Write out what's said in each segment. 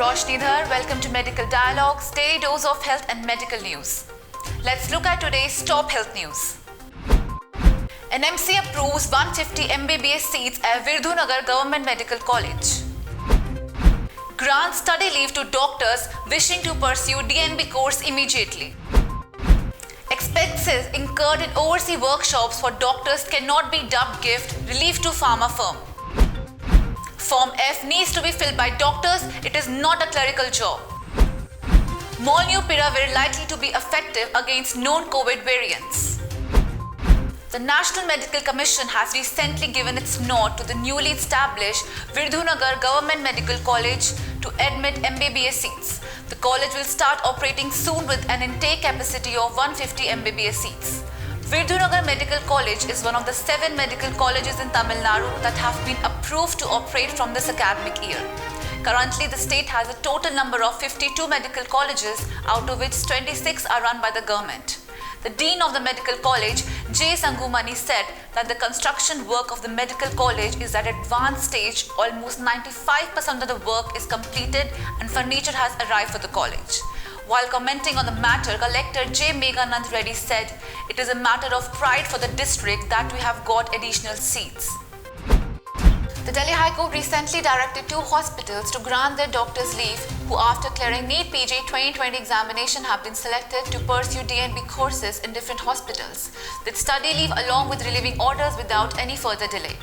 Roshni Dhar. Welcome to Medical Dialogues, daily dose of health and medical news. Let's look at today's top health news. NMC approves 150 MBBS seats at Virdhunagar Government Medical College. Grants study leave to doctors wishing to pursue DNB course immediately. Expenses incurred in overseas workshops for doctors cannot be dubbed gift relief to pharma firm. Form F needs to be filled by doctors, it is not a clerical job. Molnupiravir likely to be effective against known COVID variants. The National Medical Commission has recently given its nod to the newly established Virdhunagar Government Medical College to admit MBBS seats. The college will start operating soon with an intake capacity of 150 MBBS seats. Virdhunagar Medical College is one of the 7 medical colleges in Tamil Nadu that have been approved to operate from this academic year. Currently, the state has a total number of 52 medical colleges, out of which 26 are run by the government. The Dean of the Medical College, J. Sangumani, said that the construction work of the medical college is at advanced stage. Almost 95% of the work is completed and furniture has arrived for the college. While commenting on the matter, Collector J. Meghanand Reddy said, "It is a matter of pride for the district that we have got additional seats." The Delhi High Court recently directed 2 hospitals to grant their doctors leave who, after clearing NEET PG 2020 examination, have been selected to pursue DNB courses in different hospitals with study leave along with relieving orders without any further delay.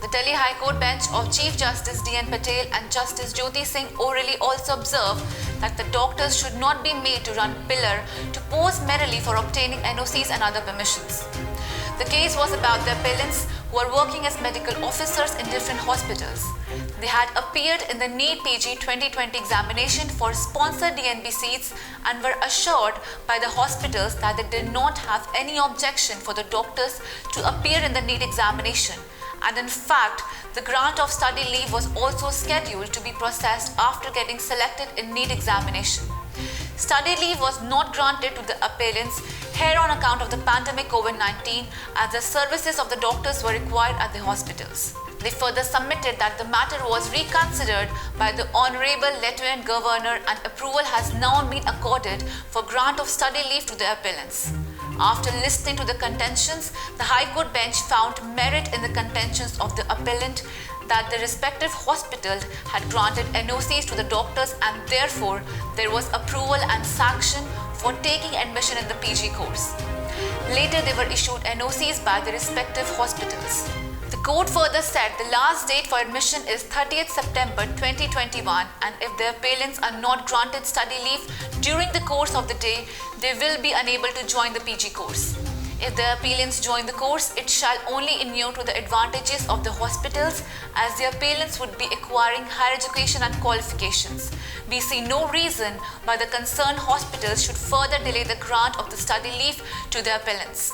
The Delhi High Court bench of Chief Justice D.N. Patel and Justice Jyoti Singh orally also observed that the doctors should not be made to run pillar to pose merrily for obtaining NOCs and other permissions. The case was about the appellants who are working as medical officers in different hospitals. They had appeared in the NEET PG 2020 examination for sponsored DNB seats and were assured by the hospitals that they did not have any objection for the doctors to appear in the NEET examination. And in fact, the grant of study leave was also scheduled to be processed after getting selected in NEET examination. Study leave was not granted to the appellants here on account of the pandemic COVID-19, as the services of the doctors were required at the hospitals. They further submitted that the matter was reconsidered by the Honorable Lieutenant Governor and approval has now been accorded for grant of study leave to the appellants. After listening to the contentions, the High Court bench found merit in the contentions of the appellant that the respective hospital had granted NOCs to the doctors and therefore there was approval and sanction for taking admission in the PG course. Later, they were issued NOCs by the respective hospitals. The court further said the last date for admission is 30th September 2021 and if the appellants are not granted study leave during the course of the day, they will be unable to join the PG course. If the appellants join the course, it shall only inure to the advantages of the hospitals as the appellants would be acquiring higher education and qualifications. We see no reason why the concerned hospitals should further delay the grant of the study leave to the appellants.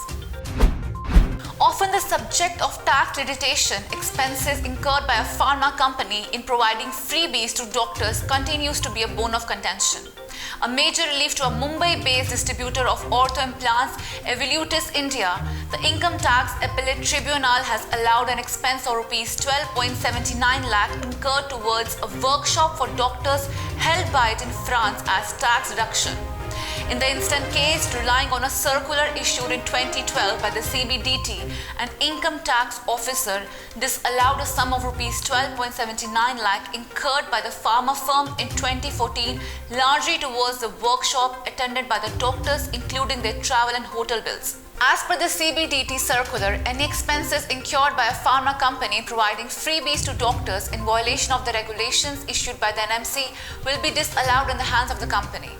Often the subject of tax creditation expenses incurred by a pharma company in providing freebies to doctors continues to be a bone of contention. A major relief to a Mumbai-based distributor of ortho implants, Evolutus India, the Income Tax Appellate Tribunal has allowed an expense of Rs 12.79 lakh incurred towards a workshop for doctors held by it in France as tax reduction. In the instant case, relying on a circular issued in 2012 by the CBDT, an income tax officer disallowed a sum of Rs 12.79 lakh incurred by the pharma firm in 2014, largely towards the workshop attended by the doctors, including their travel and hotel bills. As per the CBDT circular, any expenses incurred by a pharma company providing freebies to doctors in violation of the regulations issued by the NMC will be disallowed in the hands of the company.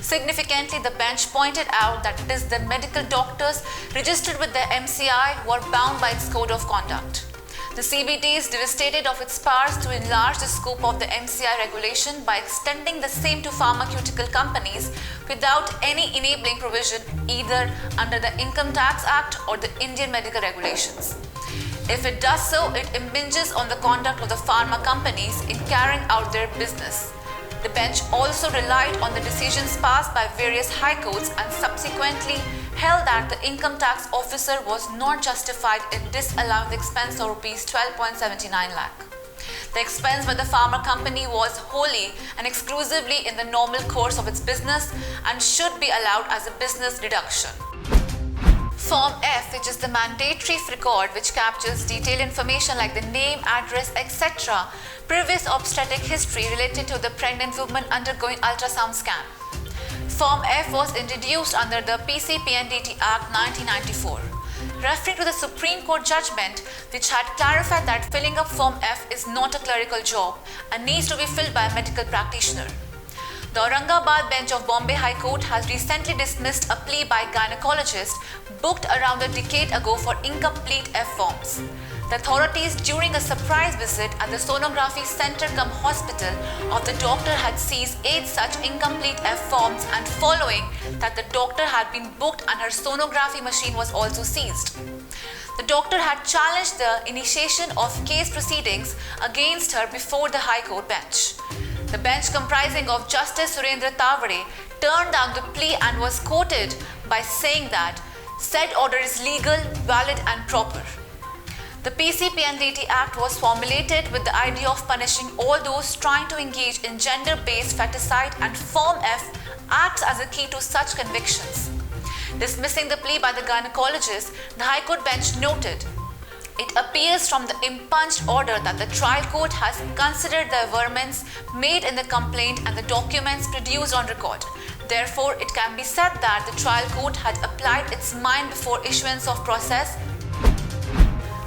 Significantly, the bench pointed out that it is the medical doctors registered with the MCI who are bound by its code of conduct. The CBD is devastated of its powers to enlarge the scope of the MCI regulation by extending the same to pharmaceutical companies without any enabling provision either under the Income Tax Act or the Indian medical regulations. If it does so, it impinges on the conduct of the pharma companies in carrying out their business. The bench also relied on the decisions passed by various high courts and subsequently held that the income tax officer was not justified in disallowing the expense of Rs 12.79 lakh. The expense by the pharma company was wholly and exclusively in the normal course of its business and should be allowed as a business deduction. Form F, which is the mandatory record which captures detailed information like the name, address, etc., previous obstetric history related to the pregnant woman undergoing ultrasound scan. Form F was introduced under the PCPNDT Act 1994. Referring to the Supreme Court judgment, which had clarified that filling up Form F is not a clerical job and needs to be filled by a medical practitioner. The Aurangabad bench of Bombay High Court has recently dismissed a plea by a gynecologist booked around a decade ago for incomplete F forms. The authorities, during a surprise visit at the sonography center cum hospital of the doctor, had seized 8 such incomplete F forms, and following that the doctor had been booked and her sonography machine was also seized. The doctor had challenged the initiation of case proceedings against her before the High Court bench. The bench, comprising of Justice Surendra Tavade, turned down the plea and was quoted by saying that said order is legal, valid and proper. The PCPNDT Act was formulated with the idea of punishing all those trying to engage in gender-based feticide, and Form F acts as a key to such convictions. Dismissing the plea by the gynecologist, the High Court bench noted, "It appears from the impunged order that the trial court has considered the averments made in the complaint and the documents produced on record. Therefore, it can be said that the trial court had applied its mind before issuance of process."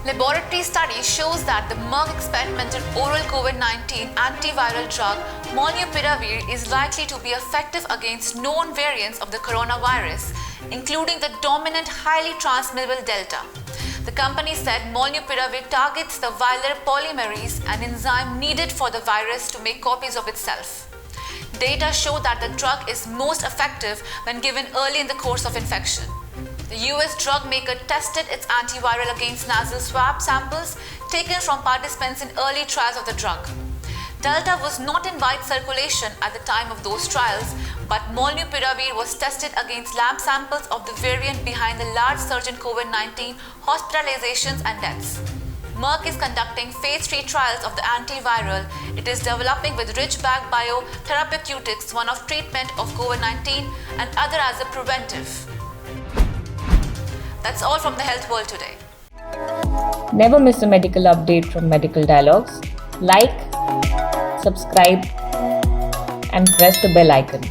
Laboratory study shows that the Merck experimental oral COVID-19 antiviral drug molnupiravir is likely to be effective against known variants of the coronavirus, including the dominant highly transmissible Delta. The company said molnupiravir targets the viral polymerase, an enzyme needed for the virus to make copies of itself. Data show that the drug is most effective when given early in the course of infection. The US drug maker tested its antiviral against nasal swab samples taken from participants in early trials of the drug. Delta was not in wide circulation at the time of those trials, but molnupiravir was tested against lab samples of the variant behind the large surge in COVID-19 hospitalizations and deaths. Merck is conducting phase 3 trials of the antiviral it is developing with Ridgeback Biotherapeutics, one of treatment of COVID-19 and other as a preventive. That's all from the Health World today. Never miss a medical update from Medical Dialogues. Like, subscribe, and press the bell icon.